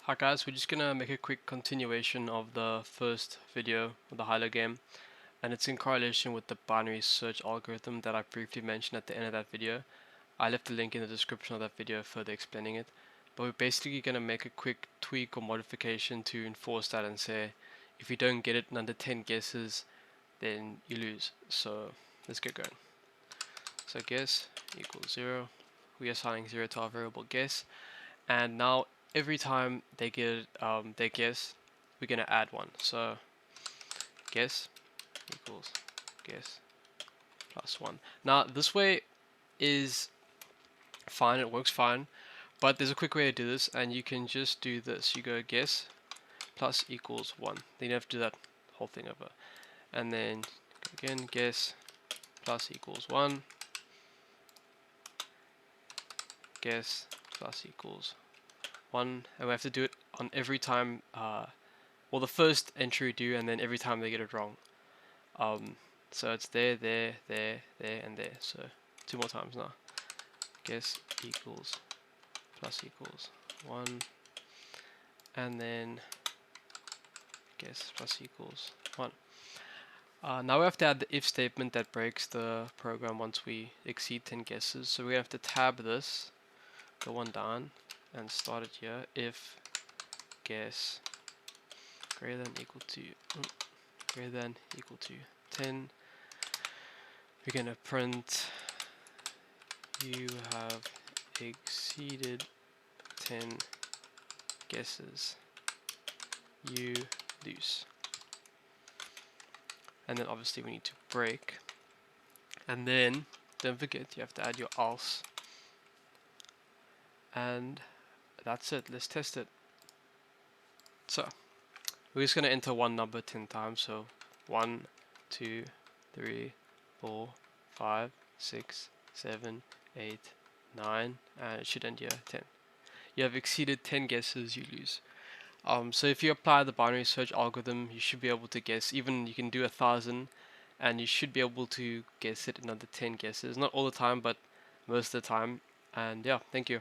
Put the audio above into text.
Hi guys, we're just gonna make a quick continuation of the first video of the Hilo game, and it's in correlation with the binary search algorithm that I briefly mentioned at the end of that video. I left a link in the description of that video further explaining it, but we're basically gonna make a quick tweak or modification to enforce that and say if you don't get it in under 10 guesses, then you lose. So let's get going. So guess equals 0. We are assigning 0 to our variable guess, and now every time they get they guess, we're gonna add one. So guess equals guess plus 1. Now this way is fine, it works fine, but there's a quick way to do this, and you can just do this. You go guess plus equals 1. Then you have to do that whole thing over, and then again guess plus equals 1, guess plus equals 1, and we have to do it on every time, well, the first entry we do, and then every time they get it wrong. So it's there, there, there, there, and there. So 2 more times now. Guess equals plus equals 1, and then guess plus equals 1. Now we have to add the if statement that breaks the program once we exceed 10 guesses. So we have to tab this, go one down, and start it here. If guess greater than equal to 10, we're gonna print you have exceeded 10 guesses, you lose. And then obviously we need to break, and then don't forget you have to add your else, and that's it. Let's test it. So we're just going to enter one number 10 times. So 1, 2, 3, 4, 5, 6, 7, 8, 9, and it should end here 10. You have exceeded 10 guesses, you lose. So if you apply the binary search algorithm, you should be able to guess. Even you can do 1,000, and you should be able to guess it in under 10 guesses. Not all the time, but most of the time. And yeah, thank you.